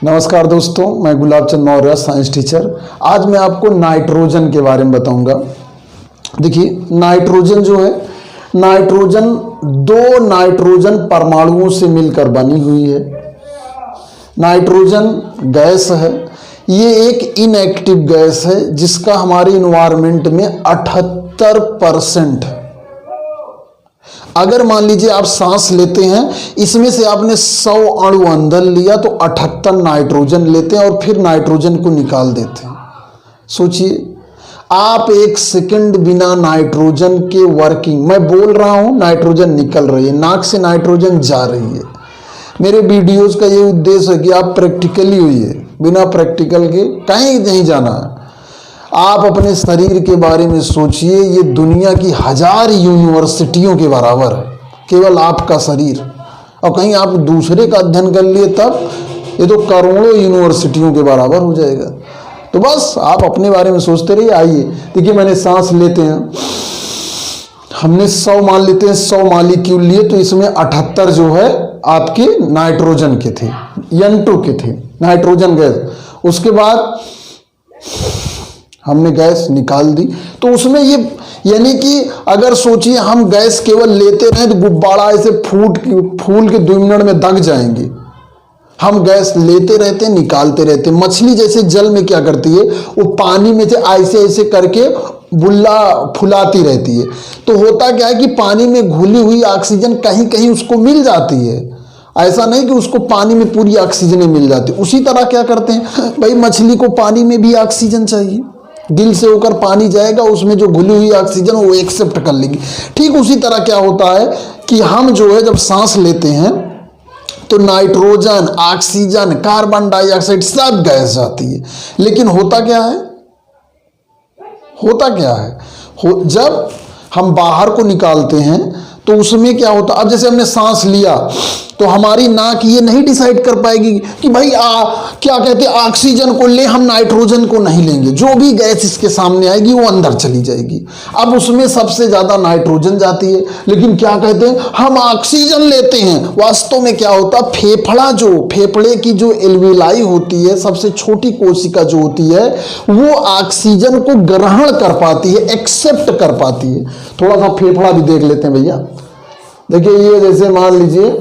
नमस्कार दोस्तों, मैं गुलाब चंद मौर्य, साइंस टीचर। आज मैं आपको नाइट्रोजन के बारे में बताऊंगा। देखिए, नाइट्रोजन जो है, नाइट्रोजन दो नाइट्रोजन परमाणुओं से मिलकर बनी हुई है। नाइट्रोजन गैस है। ये एक इनएक्टिव गैस है जिसका हमारे इन्वायरमेंट में 78%। अगर मान लीजिए आप सांस लेते हैं, इसमें से आपने 100 अणु अंदर लिया तो 78 नाइट्रोजन लेते हैं और फिर नाइट्रोजन को निकाल देते हैं। सोचिए, आप एक सेकंड बिना नाइट्रोजन के वर्किंग, मैं बोल रहा हूं नाइट्रोजन निकल रही है, नाक से नाइट्रोजन जा रही है। मेरे वीडियोस का ये उद्देश्य है कि आप प्रैक्टिकली होइए, बिना प्रैक्टिकल के कहीं नहीं जाना है। आप अपने शरीर के बारे में सोचिए, ये दुनिया की 1000 यूनिवर्सिटियों के बराबर है केवल आपका शरीर, और कहीं आप दूसरे का अध्ययन कर लिए तब ये तो करोड़ों यूनिवर्सिटियों के बराबर हो जाएगा। तो बस आप अपने बारे में सोचते रहिए। आइए देखिए, मैंने सांस लेते हैं, हमने 100 मान लेते हैं, 100 मॉलिक्यूल लिए तो इसमें 78 जो है आपके नाइट्रोजन के थे, N2 के थे, नाइट्रोजन गैस। उसके बाद हमने गैस निकाल दी तो उसमें ये, यानी कि अगर सोचिए हम गैस केवल लेते रहें तो गुब्बारा ऐसे फूल के 2 मिनट में दग जाएंगे। हम गैस लेते रहते, निकालते रहते। मछली जैसे जल में क्या करती है, वो पानी में से ऐसे ऐसे करके बुल्ला फुलाती रहती है। तो होता क्या है कि पानी में घुली हुई ऑक्सीजन कहीं कहीं उसको मिल जाती है। ऐसा नहीं कि उसको पानी में पूरी ऑक्सीजन मिल जाती। उसी तरह क्या करते हैं भाई, मछली को पानी में भी ऑक्सीजन चाहिए, दिल से होकर पानी जाएगा, उसमें जो घुली हुई ऑक्सीजन वो एक्सेप्ट कर लेगी। ठीक उसी तरह क्या होता है कि हम जो है जब सांस लेते हैं तो नाइट्रोजन, ऑक्सीजन, कार्बन डाइऑक्साइड सब गैस जाती है। लेकिन होता क्या है, जब हम बाहर को निकालते हैं तो उसमें क्या होता, अब जैसे हमने सांस लिया तो हमारी नाक ये नहीं डिसाइड कर पाएगी कि भाई क्या कहते हैं, ऑक्सीजन को ले, हम नाइट्रोजन को नहीं लेंगे। जो भी गैस इसके सामने आएगी वो अंदर चली जाएगी। अब उसमें सबसे ज्यादा नाइट्रोजन जाती है, लेकिन क्या कहते हैं, हम ऑक्सीजन लेते हैं। वास्तव में क्या होता, फेफड़े की जो एल्विलाई होती है, सबसे छोटी कोशिका जो होती है, वो ऑक्सीजन को ग्रहण कर पाती है, एक्सेप्ट कर पाती है। थोड़ा सा फेफड़ा भी देख लेते हैं भैया। देखिए, ये जैसे मान लीजिए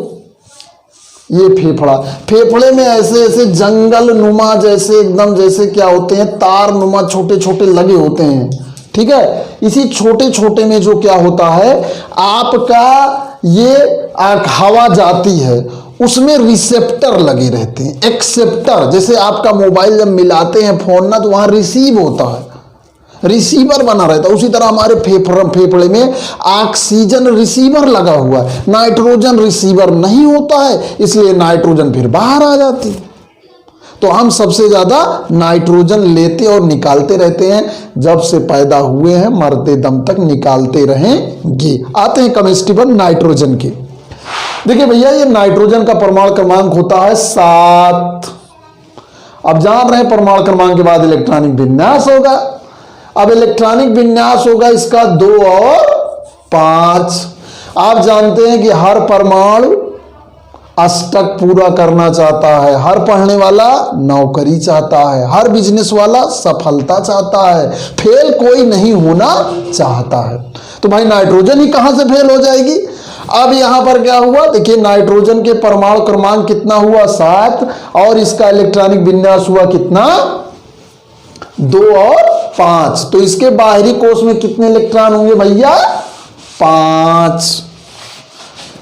ये फेफड़े में ऐसे ऐसे जंगल नुमा, जैसे एकदम जैसे क्या होते हैं, तार नुमा छोटे छोटे लगे होते हैं। ठीक है, इसी छोटे छोटे में जो क्या होता है, आपका ये हवा जाती है, उसमें रिसेप्टर लगे रहते हैं, एक्सेप्टर। जैसे आपका मोबाइल जब मिलाते हैं फोन ना, तो वहां रिसीव होता है, रिसीवर बना रहता है। उसी तरह हमारे फेफड़े में ऑक्सीजन रिसीवर लगा हुआ है, नाइट्रोजन रिसीवर नहीं होता है, इसलिए नाइट्रोजन फिर बाहर आ जाती है। तो हम सबसे ज्यादा नाइट्रोजन लेते और निकालते रहते हैं। जब से पैदा हुए हैं मरते दम तक निकालते रहेंगे। आते हैं केमिस्ट्री पर नाइट्रोजन के। देखिए भैया, ये नाइट्रोजन का परमाणु क्रमांक होता है 7। अब जान रहे हैं परमाणु क्रमांक के बाद इलेक्ट्रॉनिक विन्यास होगा। अब इलेक्ट्रॉनिक विन्यास होगा इसका 2 और 5। आप जानते हैं कि हर परमाणु अष्टक पूरा करना चाहता है, हर पढ़ने वाला नौकरी चाहता है, हर बिजनेस वाला सफलता चाहता है, फेल कोई नहीं होना चाहता है। तो भाई नाइट्रोजन ही कहां से फेल हो जाएगी। अब यहां पर क्या हुआ, देखिए नाइट्रोजन के परमाणु क्रमांक कितना हुआ, 7, और इसका इलेक्ट्रॉनिक विन्यास हुआ कितना, 2 और 5। तो इसके बाहरी कोश में कितने इलेक्ट्रॉन होंगे भैया, 5।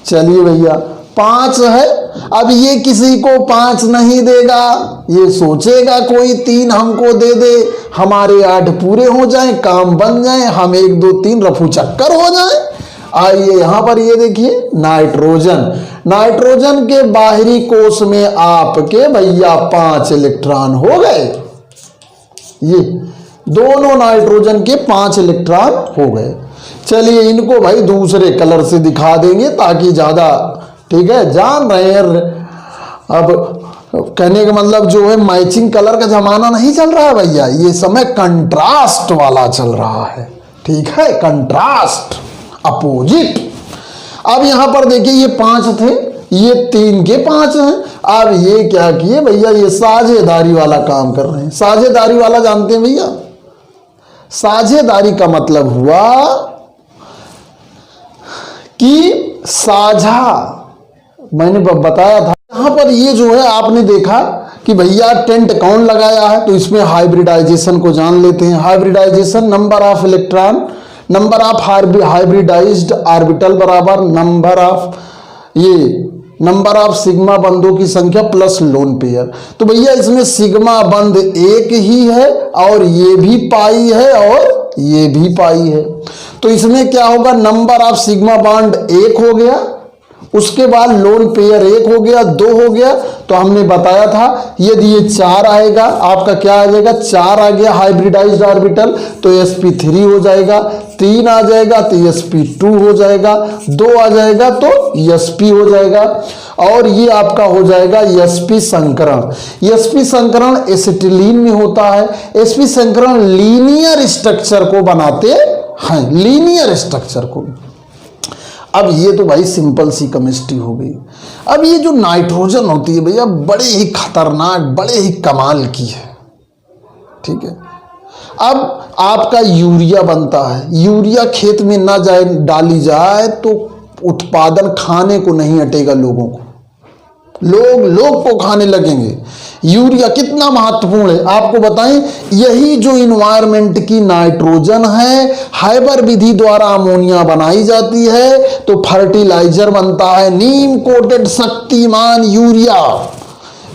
चलिए भैया, 5 है। अब ये किसी को 5 नहीं देगा, ये सोचेगा कोई 3 हमको दे दे, हमारे 8 पूरे हो जाएं, काम बन जाए, हम 1 2 3 रफू चक्कर हो जाए। आइए यहां पर ये देखिए नाइट्रोजन के बाहरी कोश में आपके भैया 5 इलेक्ट्रॉन हो गए। ये दोनों नाइट्रोजन के 5 इलेक्ट्रॉन हो गए। चलिए इनको भाई दूसरे कलर से दिखा देंगे ताकि ज्यादा, ठीक है, जान रहे हैं। अब कहने का मतलब जो है, मैचिंग कलर का जमाना नहीं चल रहा है भैया, ये समय कंट्रास्ट वाला चल रहा है। ठीक है, कंट्रास्ट, अपोजिट। अब यहां पर देखिए ये 5 थे, ये 3 के 5 हैं। अब ये क्या किए भैया, ये साझेदारी वाला काम कर रहे हैं। साझेदारी वाला जानते हैं भैया, साझेदारी का मतलब हुआ कि साझा, मैंने बताया था यहां पर। ये जो है आपने देखा कि भैया टेंट कौन लगाया है, तो इसमें हाइब्रिडाइजेशन को जान लेते हैं। Hybridization, number of electron, number of hybridized orbital बराबर नंबर ऑफ सिग्मा बंधों की संख्या प्लस लोन पेयर। तो भैया इसमें सिग्मा बंध एक ही है और ये भी पाई है और ये भी पाई है। तो इसमें क्या होगा, नंबर ऑफ सिग्मा बॉन्ड 1 हो गया, उसके बाद लोन पेयर 1 हो गया, 2 हो गया। तो हमने बताया था यदि ये 4 आएगा, आपका क्या आ जाएगा, 4 आ गया हाइब्रिडाइज्ड ऑर्बिटल, तो sp3 हो जाएगा। 3 आ जाएगा तो sp2 हो जाएगा। 2 आ जाएगा तो sp हो जाएगा। और ये आपका हो जाएगा sp संकरण। sp संकरण एसिटिलीन में होता है। sp संकरण लीनियर स्ट्रक्चर को बनाते हैं, लीनियर स्ट्रक्चर को। अब ये तो भाई सिंपल सी केमिस्ट्री हो गई। अब ये जो नाइट्रोजन होती है भैया, बड़े ही खतरनाक, बड़े ही कमाल की है, ठीक है। अब आपका यूरिया बनता है, यूरिया खेत में ना जाए, डाली जाए तो उत्पादन खाने को नहीं हटेगा लोगों को, लोग को खाने लगेंगे। यूरिया कितना महत्वपूर्ण है आपको बताएं, यही जो इन्वायरमेंट की नाइट्रोजन है, हाइबर विधि द्वारा अमोनिया बनाई जाती है तो फर्टिलाइजर बनता है, नीम कोटेड शक्तिमान यूरिया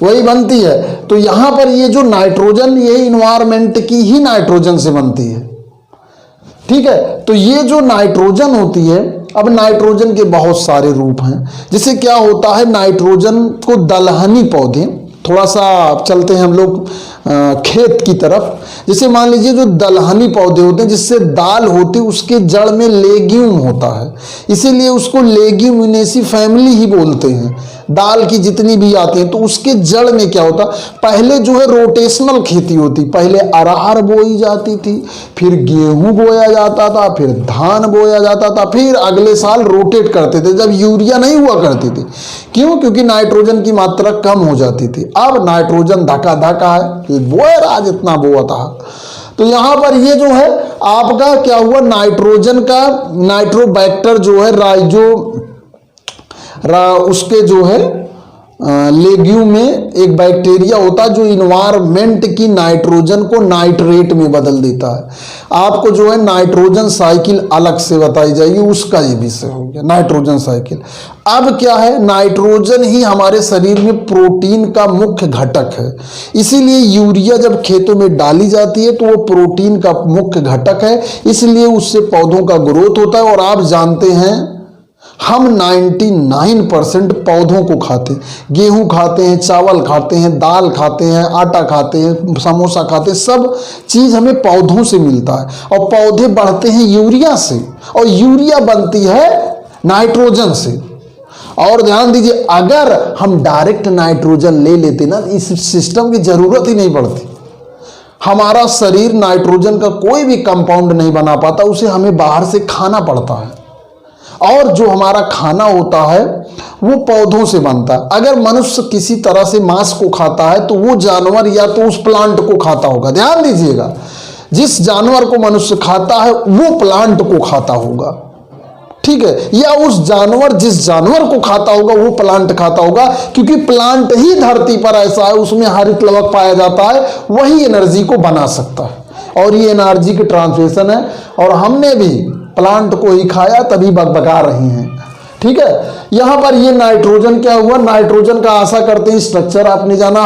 वही बनती है। तो यहां पर ये जो नाइट्रोजन, ये इन्वायरमेंट की ही नाइट्रोजन से बनती है, ठीक है। तो ये जो नाइट्रोजन होती है, अब नाइट्रोजन के बहुत सारे रूप हैं। जैसे क्या होता है, नाइट्रोजन को दलहनी पौधे, थोड़ा सा चलते हैं हम लोग खेत की तरफ। जैसे मान लीजिए जो दलहनी पौधे होते हैं, जिससे दाल होती है, उसके जड़ में लेग्यूम होता है, इसीलिए उसको लेग्यूमिनेसी फैमिली ही बोलते हैं। दाल की जितनी भी आती हैं तो उसके जड़ में क्या होता, पहले जो है रोटेशनल खेती होती, पहले अरहर बोई जाती थी, फिर गेहूं बोया जाता था, फिर धान बोया जाता था, फिर अगले साल रोटेट करते थे जब यूरिया नहीं हुआ करती थी। क्यों? क्योंकि नाइट्रोजन की मात्रा कम हो जाती थी। अब नाइट्रोजन धका धका है, बोए राज इतना बोआ था। तो यहां पर ये जो है आपका क्या हुआ, नाइट्रोजन का नाइट्रोबैक्टर जो है उसके जो है लेग्यूम में एक बैक्टीरिया होता है जो इन्वायरमेंट की नाइट्रोजन को नाइट्रेट में बदल देता है। आपको जो है नाइट्रोजन साइकिल अलग से बताई जाएगी, उसका ये विषय हो गया नाइट्रोजन साइकिल। अब क्या है, नाइट्रोजन ही हमारे शरीर में प्रोटीन का मुख्य घटक है, इसीलिए यूरिया जब खेतों में डाली जाती है तो वो प्रोटीन का मुख्य घटक है, इसलिए उससे पौधों का ग्रोथ होता है। और आप जानते हैं हम 99% पौधों को खाते हैं, गेहूं खाते हैं, चावल खाते हैं, दाल खाते हैं, आटा खाते हैं, समोसा खाते हैं, सब चीज हमें पौधों से मिलता है। और पौधे बढ़ते हैं यूरिया से, और यूरिया बनती है नाइट्रोजन से। और ध्यान दीजिए, अगर हम डायरेक्ट नाइट्रोजन ले लेते ना, इस सिस्टम की जरूरत ही नहीं पड़ती। हमारा शरीर नाइट्रोजन का कोई भी कंपाउंड नहीं बना पाता, उसे हमें बाहर से खाना पड़ता है। और जो हमारा खाना होता है वो पौधों से बनता है। अगर मनुष्य किसी तरह से मांस को खाता है तो वो जानवर या तो उस प्लांट को खाता होगा, ध्यान दीजिएगा, जिस जानवर को मनुष्य खाता है वो प्लांट को खाता होगा, ठीक है, या उस जानवर जिस जानवर को खाता होगा वो प्लांट खाता होगा, क्योंकि प्लांट ही धरती पर ऐसा है, उसमें हरित लवक पाया जाता है, वही एनर्जी को बना सकता है। और ये एनर्जी की ट्रांसलेशन है, और हमने भी प्लांट को ही खाया तभी बकबका रही हैं, ठीक है। यहां पर ये नाइट्रोजन क्या हुआ, नाइट्रोजन का आशा करते हैं स्ट्रक्चर आपने जाना,